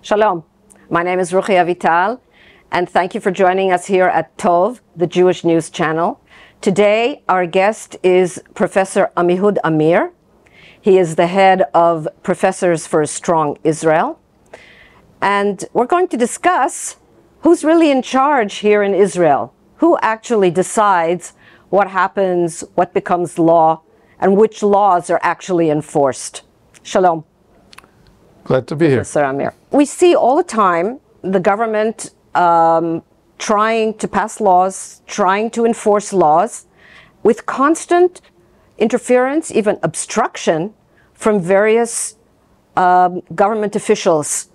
Shalom. My name is Ruchi Avital, and thank you for joining us here at Tov, the Jewish News Channel. Today, our guest is Professor Amihud Amir. He is the head of Professors for a Strong Israel. And we're going to discuss who's really in charge here in Israel, who actually decides what happens, what becomes law, and which laws are actually enforced. Shalom. Glad to be here. Professor Amir. We see all the time the government trying to pass laws, trying to enforce laws, with constant interference, even obstruction, from various government officials.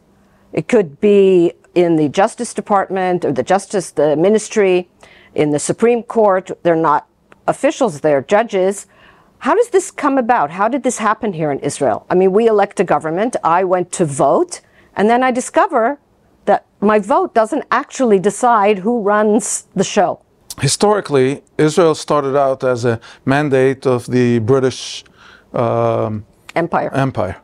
It could be in the Justice Department or the Ministry, in the Supreme Court. They're not officials, they're judges. How does this come about? How did this happen here in Israel? I mean, we elect a government. I went to vote, and then I discover that my vote doesn't actually decide who runs the show. Historically, Israel started out as a mandate of the British Empire.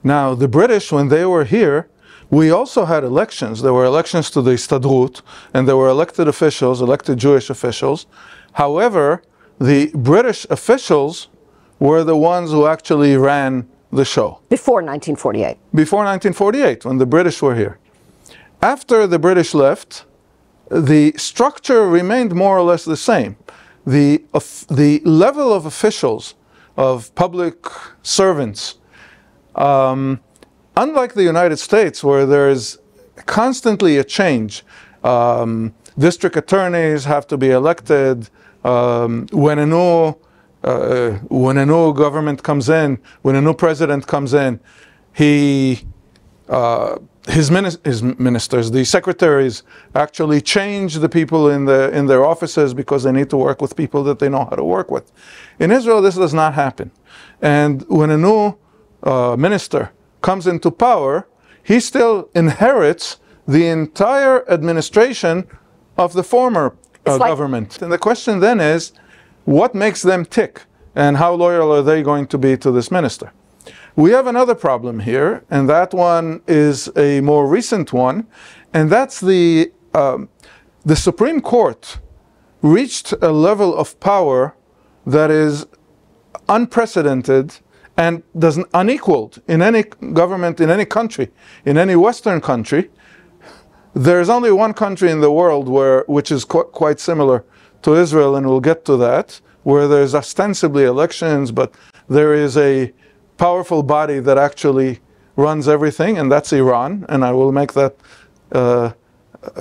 Now, the British, when they were here, we also had elections. There were elections to the Sodot, and there were elected officials, elected Jewish officials. However, the British officials were the ones who actually ran the show. Before 1948. Before 1948, when the British were here. After the British left, the structure remained more or less the same. The level of officials, of public servants, unlike the United States, where there is constantly a change, district attorneys have to be elected. When a new government comes in, when a new president comes in, his ministers, the secretaries, actually change the people in their offices because they need to work with people that they know how to work with. In Israel, this does not happen. And when a new minister comes into power, he still inherits the entire administration of the former government. And the question then is, what makes them tick? And how loyal are they going to be to this minister? We have another problem here, and that one is a more recent one, and that's the Supreme Court reached a level of power that is unprecedented and unequaled in any government, in any country, in any Western country. There's only one country in the world which is quite similar to Israel, and we'll get to that, where there's ostensibly elections, but there is a powerful body that actually runs everything, and that's Iran, and I will make that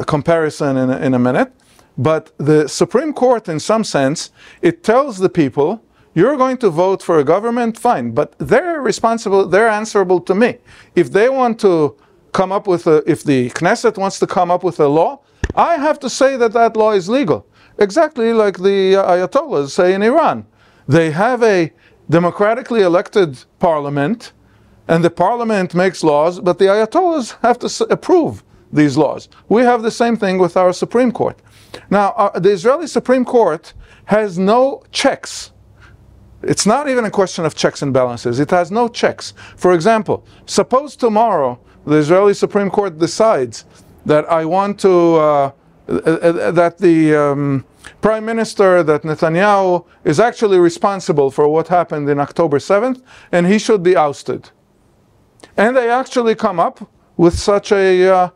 comparison in a minute. But the Supreme Court, in some sense, it tells the people, you're going to vote for a government, fine, but they're responsible, they're answerable to me. If they want to come up with if the Knesset wants to come up with a law, I have to say that that law is legal. Exactly like the Ayatollahs say in Iran. They have a democratically elected parliament, and the parliament makes laws, but the Ayatollahs have to approve these laws. We have the same thing with our Supreme Court. Now, the Israeli Supreme Court has no checks. It's not even a question of checks and balances. It has no checks. For example, suppose tomorrow the Israeli Supreme Court decides that I want to, that the Prime Minister, that Netanyahu is actually responsible for what happened in October 7th, and he should be ousted. And they actually come up with such a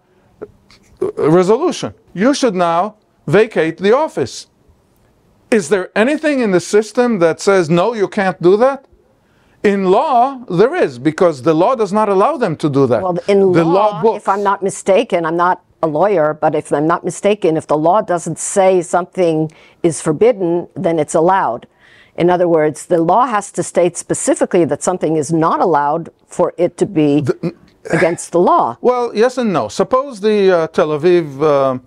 resolution. You should now vacate the office. Is there anything in the system that says, no, you can't do that? In law, there is, because the law does not allow them to do that. Well, in law, if I'm not mistaken, I'm not a lawyer, but if I'm not mistaken, if the law doesn't say something is forbidden, then it's allowed. In other words, the law has to state specifically that something is not allowed for it to be against the law. Well, yes and no. Suppose the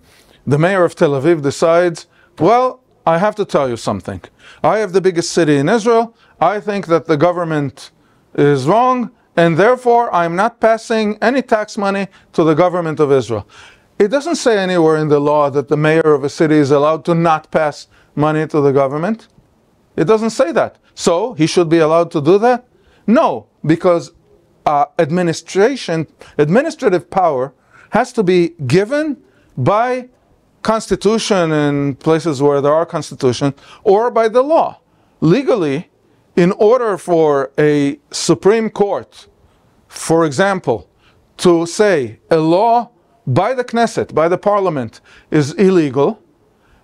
the mayor of Tel Aviv decides, well, I have to tell you something. I have the biggest city in Israel. I think that the government is wrong, and therefore I'm not passing any tax money to the government of Israel. It doesn't say anywhere in the law that the mayor of a city is allowed to not pass money to the government. It doesn't say that. So he should be allowed to do that? No, because administrative power has to be given by constitution in places where there are constitutions, or by the law. Legally, in order for a Supreme Court, for example, to say a law by the Knesset, by the parliament, is illegal,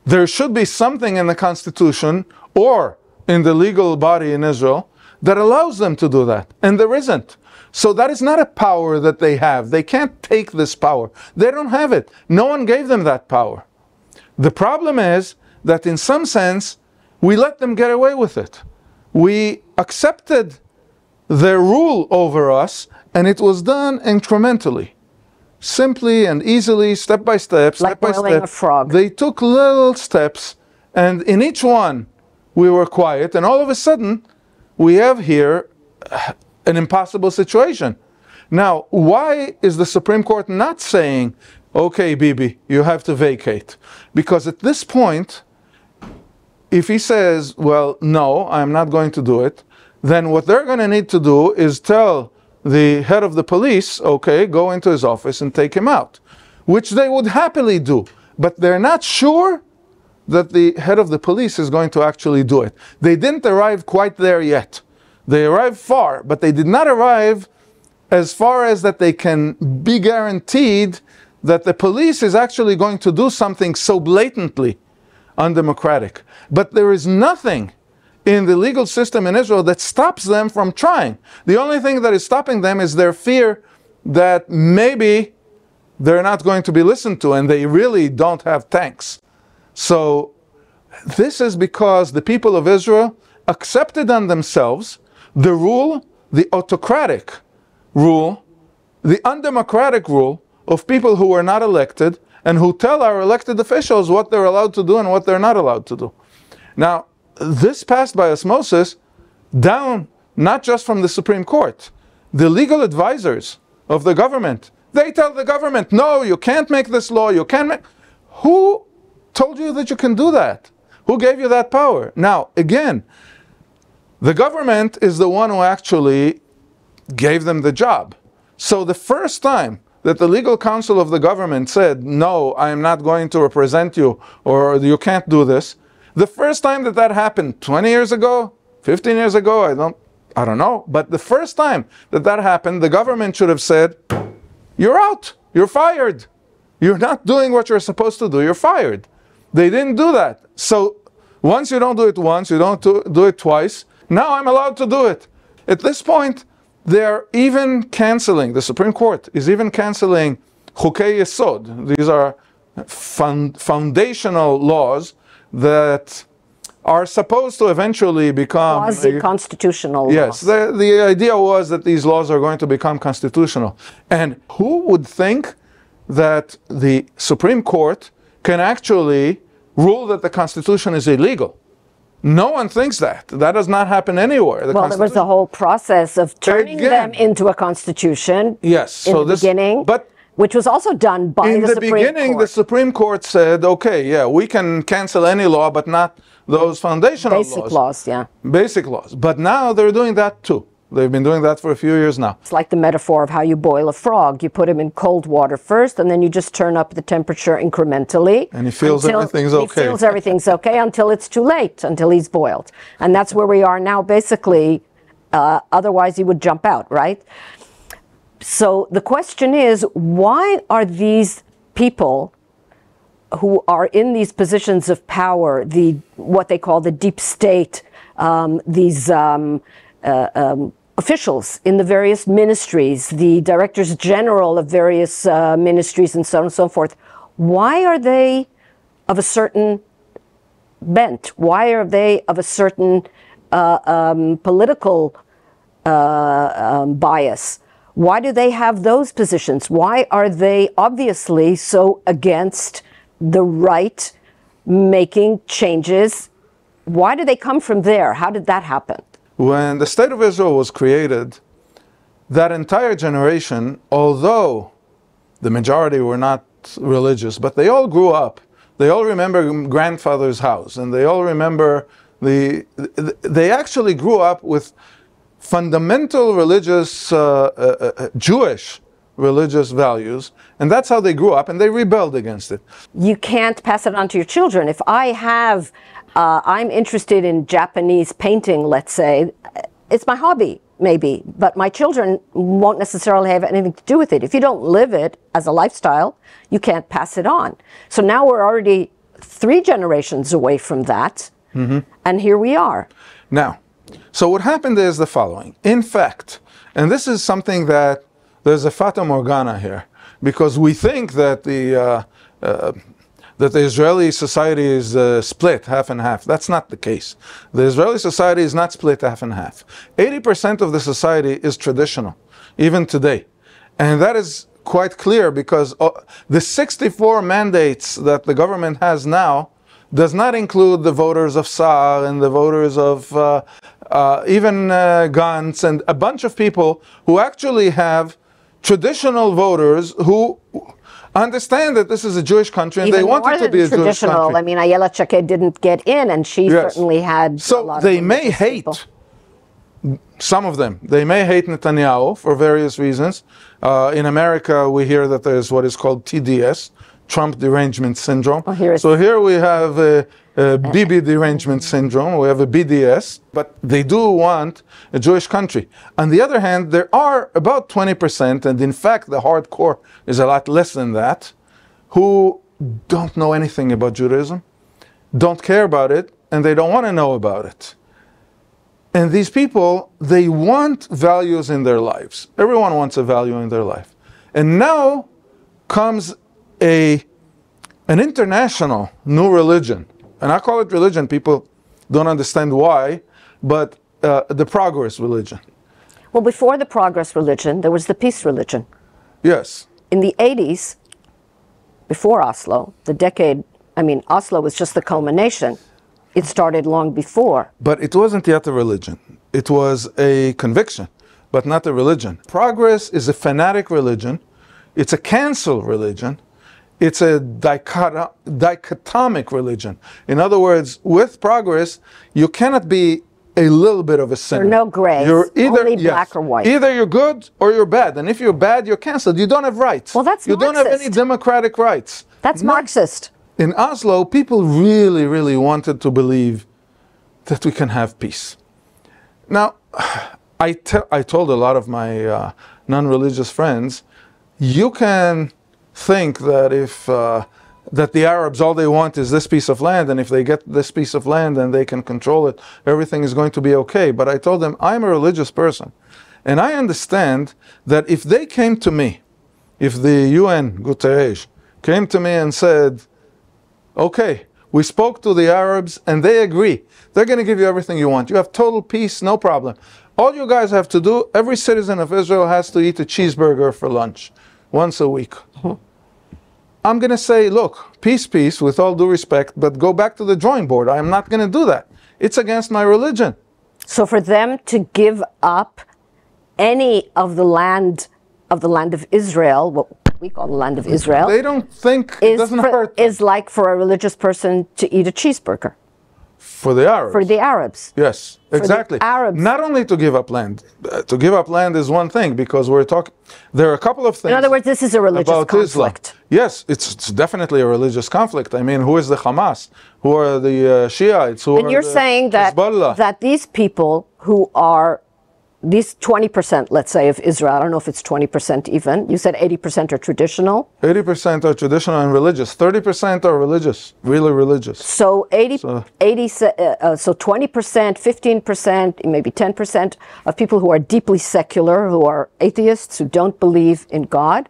there should be something in the constitution or in the legal body in Israel that allows them to do that. And there isn't. So that is not a power that they have. They can't take this power. They don't have it. No one gave them that power. The problem is that in some sense, we let them get away with it. We accepted their rule over us, and it was done incrementally. Simply and easily, step by step, like step by boiling step. a frog. They took little steps, and in each one we were quiet, and all of a sudden we have here an impossible situation. Now, why is the Supreme Court not saying, okay, Bibi, you have to vacate? Because at this point, if he says, well, no, I'm not going to do it, then what they're going to need to do is tell the head of the police, okay, go into his office and take him out, which they would happily do. But they're not sure that the head of the police is going to actually do it. They didn't arrive quite there yet. They arrived far, but they did not arrive as far as that they can be guaranteed that the police is actually going to do something so blatantly undemocratic. But there is nothing in the legal system in Israel that stops them from trying. The only thing that is stopping them is their fear that maybe they're not going to be listened to, and they really don't have tanks. So this is because the people of Israel accepted on themselves the rule, the autocratic rule, the undemocratic rule of people who were not elected and who tell our elected officials what they're allowed to do and what they're not allowed to do. Now, this passed by osmosis down not just from the Supreme Court. The legal advisors of the government, they tell the government, no, you can't make this law, you can't make... Who told you that you can do that? Who gave you that power? Now, again, the government is the one who actually gave them the job. So the first time that the legal counsel of the government said, no, I am not going to represent you, or you can't do this, the first time that that happened, 20 years ago, 15 years ago, I don't know, but the first time that that happened, the government should have said, you're out, you're fired. You're not doing what you're supposed to do, you're fired. They didn't do that. So once you don't do it once, you don't do it twice, now I'm allowed to do it. At this point, they're even canceling, the Supreme Court is even canceling Chukei Yesod. These are foundational laws that are supposed to eventually become... Quasi-constitutional laws. Yes, the idea was that these laws are going to become constitutional. And who would think that the Supreme Court can actually rule that the Constitution is illegal? No one thinks that. That does not happen anywhere. Well, there was a whole process of turning them into a constitution. Yes. In the beginning, which was also done by the Supreme Court. In the beginning, the Supreme Court said, okay, yeah, we can cancel any law, but not those foundational laws. Basic laws, yeah. Basic laws. But now they're doing that too. They've been doing that for a few years now. It's like the metaphor of how you boil a frog. You put him in cold water first, and then you just turn up the temperature incrementally. And he feels everything's okay. He feels everything's okay until it's too late, until he's boiled. And that's where we are now, basically. Otherwise, he would jump out, right? So the question is, why are these people who are in these positions of power, what they call the deep state, these officials in the various ministries, the directors general of various ministries, and so on and so forth, why are they of a certain bent? Why are they of a certain political bias? Why do they have those positions? Why are they obviously so against the right making changes? Why do they come from there? How did that happen? When the State of Israel was created, that entire generation, although the majority were not religious, but they all grew up. They all remember grandfather's house, and they all remember they actually grew up with fundamental religious Jewish religious values, and that's how they grew up, and they rebelled against it. You can't pass it on to your children. If I have, I'm interested in Japanese painting, let's say, it's my hobby, maybe, but my children won't necessarily have anything to do with it. If you don't live it as a lifestyle, you can't pass it on. So now we're already 3 generations away from that, and here we are. Now, so what happened is the following. In fact, and this is something that there's a fata morgana here, because we think that the Israeli society is split half and half. That's not the case. The Israeli society is not split half and half. 80% of the society is traditional, even today. And that is quite clear because the 64 mandates that the government has now does not include the voters of Sa'ar and the voters of even Gantz and a bunch of people who actually have traditional voters who understand that this is a Jewish country and Even they want it to be a Jewish country. I mean, Ayelet Shaked didn't get in, and she certainly had a lot of they may hate people. some of them. They may hate Netanyahu for various reasons. In America, we hear that there's what is called TDS, Trump derangement syndrome. So here we have a Bibi derangement syndrome, we have a BDS, but they do want a Jewish country. On the other hand, there are about 20%, and in fact the hardcore is a lot less than that, who don't know anything about Judaism, don't care about it, and they don't want to know about it. And these people, they want values in their lives. Everyone wants a value in their life. And now comes an international new religion. And I call it religion. People don't understand why, but the progress religion. Well, before the progress religion, there was the peace religion. Yes. In the 80s, before Oslo, the decade, I mean, Oslo was just the culmination. It started long before. But it wasn't yet a religion. It was a conviction, but not a religion. Progress is a fanatic religion. It's a cancel religion. It's a dichotomic religion. In other words, with progress, you cannot be a little bit of a sinner. There are no grays, you're either, only black or white. Either you're good or you're bad. And if you're bad, you're canceled. You don't have rights. Well, that's You Marxist. don't have any democratic rights. That's Marxist. In Oslo, people really, really wanted to believe that we can have peace. Now, I told a lot of my non-religious friends, you can think that if that the Arabs, all they want is this piece of land, and if they get this piece of land and they can control it, everything is going to be okay. But I told them, I'm a religious person, and I understand that if they came to me, if the UN, Guterres, came to me and said, okay, we spoke to the Arabs and they agree, they're going to give you everything you want. You have total peace, no problem. All you guys have to do, every citizen of Israel has to eat a cheeseburger for lunch once a week. I'm going to say, look, peace, peace, with all due respect, but go back to the drawing board. I'm not going to do that. It's against my religion. So for them to give up any of the land of Israel, what we call the land of Israel, they don't think it doesn't hurt them. Is like for a religious person to eat a cheeseburger. For the Arabs. For the Arabs. Yes, exactly. For the Arabs. Not only to give up land. To give up land is one thing, because we're talking, there are a couple of things. In other words, this is a religious conflict. Islam. Yes, it's definitely a religious conflict. I mean, who is the Hamas? Who are the Shiites? Who and are you're the saying that, Hezbollah? that these people who are, these 20%, let's say, of Israel, I don't know if it's 20% even, you said 80% are traditional? 80% are traditional and religious. 30% are religious, really religious. So 20%, 15%, maybe 10% of people who are deeply secular, who are atheists, who don't believe in God,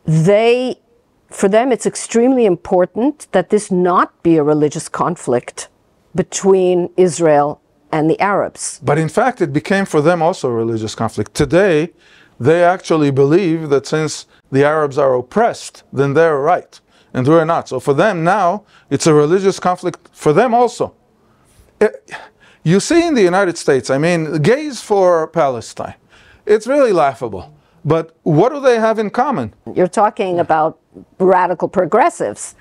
for them it's extremely important that this not be a religious conflict between Israel and the Arabs. But in fact, it became for them also a religious conflict. Today, they actually believe that since the Arabs are oppressed, then they're right, and we're not. So for them now, it's a religious conflict for them also. You see in the United States, I mean, gays for Palestine. It's really laughable. But what do they have in common? You're talking about radical progressives.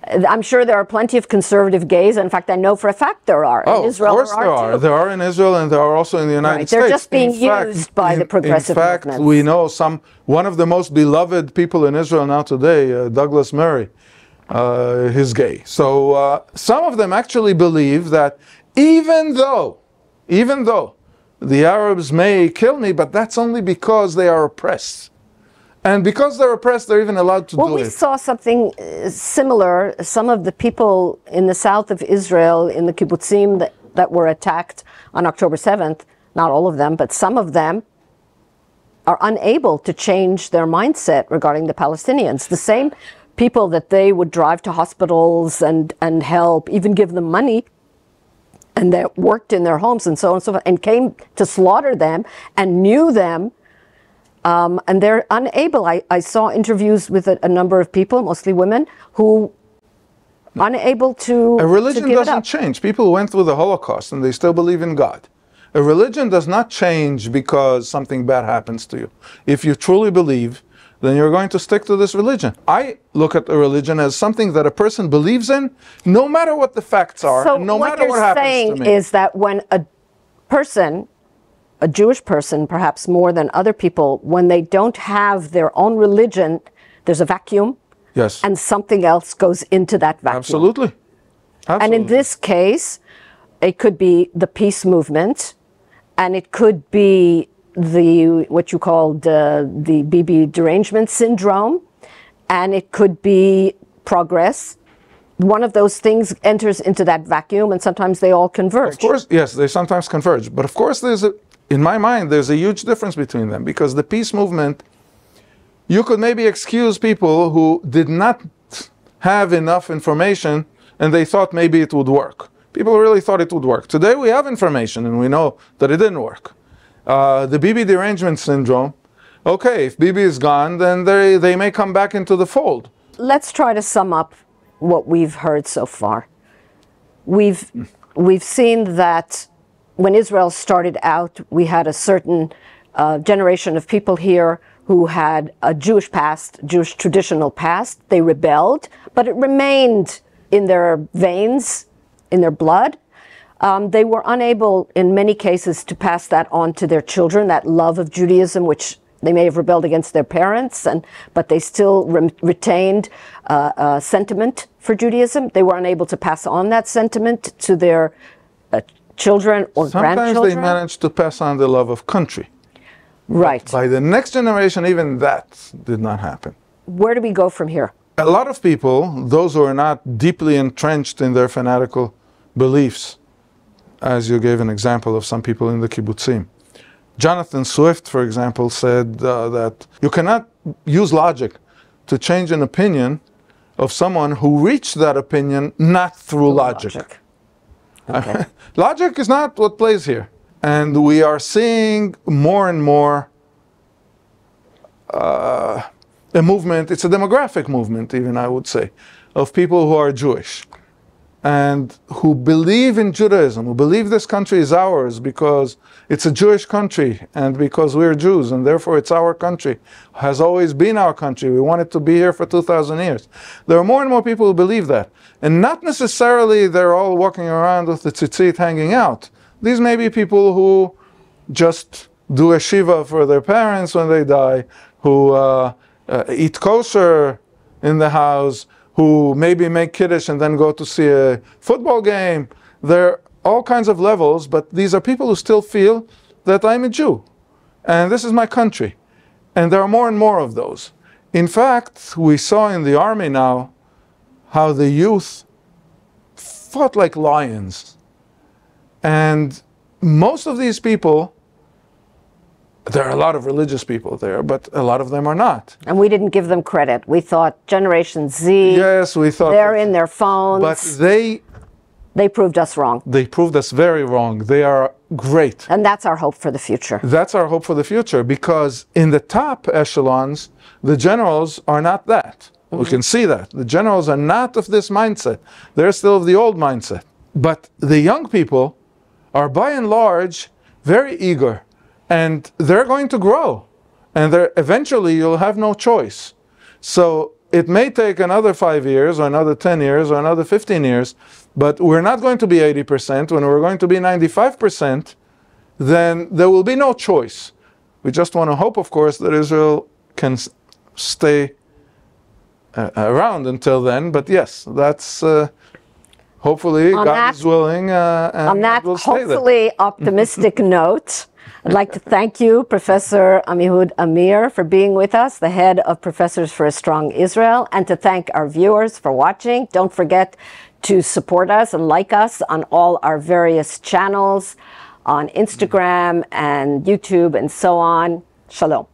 I'm sure there are plenty of conservative gays. In fact, I know for a fact there are. Oh, in Israel, of course there are. too. There are in Israel, and there are also in the United States. They're just being used by the progressive movements. In fact, we know one of the most beloved people in Israel now today, Douglas Murray, is gay. So some of them actually believe that even though the Arabs may kill me, but that's only because they are oppressed. And because they're oppressed, they're even allowed to do it. Well, we saw something similar. Some of the people in the south of Israel, in the kibbutzim that were attacked on October 7th, not all of them, but some of them, are unable to change their mindset regarding the Palestinians. The same people that they would drive to hospitals and help, even give them money, and that worked in their homes and so on and so forth, and came to slaughter them and knew them, and they're unable. I saw interviews with a number of people, mostly women, who unable to A religion to give it doesn't up. change. People went through the Holocaust and they still believe in God. A religion does not change because something bad happens to you. If you truly believe, then you're going to stick to this religion. I look at a religion as something that a person believes in, no matter what the facts are, So and no matter what what you're happens saying to me. is that when a person, a Jewish person, perhaps more than other people, when they don't have their own religion, there's a vacuum, Yes, and something else goes into that vacuum. absolutely. And in this case, it could be the peace movement, and it could be what you called the BB derangement syndrome, and it could be progress. One of those things enters into that vacuum, and sometimes they all converge. Of course, yes, they sometimes converge. But of course, in my mind, there's a huge difference between them, because the peace movement, you could maybe excuse people who did not have enough information and they thought maybe it would work. People really thought it would work. Today we have information and we know that it didn't work. The BB derangement syndrome, okay, if BB is gone, then they may come back into the fold. Let's try to sum up what we've heard so far. We've seen that when Israel started out, we had a certain generation of people here who had a Jewish past, Jewish traditional past. They rebelled, but it remained in their veins, in their blood. They were unable, in many cases, to pass that on to their children, that love of Judaism, which they may have rebelled against their parents, but they still retained sentiment for Judaism. They were unable to pass on that sentiment to their children or grandchildren. Sometimes they managed to pass on the love of country. Right. But by the next generation, even that did not happen. Where do we go from here? A lot of people, those who are not deeply entrenched in their fanatical beliefs, as you gave an example of some people in the kibbutzim. Jonathan Swift, for example, said that you cannot use logic to change an opinion of someone who reached that opinion not through logic. Okay. Logic is not what plays here. And we are seeing more and more a movement, it's a demographic movement even, I would say, of people who are Jewish and who believe in Judaism, who believe this country is ours because it's a Jewish country and because we're Jews and therefore it's our country, has always been our country. We want it to be here for 2,000 years. There are more and more people who believe that. And not necessarily they're all walking around with the tzitzit hanging out. These may be people who just do a shiva for their parents when they die, who eat kosher in the house, who maybe make kiddush and then go to see a football game. There are all kinds of levels, but these are people who still feel that I'm a Jew and this is my country. And there are more and more of those. In fact, we saw in the army now how the youth fought like lions. And most of these people, there are a lot of religious people there, but a lot of them are not. And we didn't give them credit. We thought Generation Z, yes, we thought they're in their phones. But they proved us wrong. They proved us very wrong. They are great. And that's our hope for the future. That's our hope for the future, because in the top echelons, the generals are not that. We can see that. The generals are not of this mindset. They're still of the old mindset. But the young people are by and large very eager, and they're going to grow, and eventually you'll have no choice. So it may take another 5 years or another 10 years or another 15 years, but we're not going to be 80%. When we're going to be 95%, then there will be no choice. We just want to hope, of course, that Israel can stay around until then. But yes, that's hopefully God is willing, and on that we'll stay there. hopefully optimistic note, I'd like to thank you, Professor Amihud Amir, for being with us, the head of Professors for a Strong Israel, and to thank our viewers for watching. Don't forget to support us and like us on all our various channels, on Instagram and YouTube and so on. Shalom.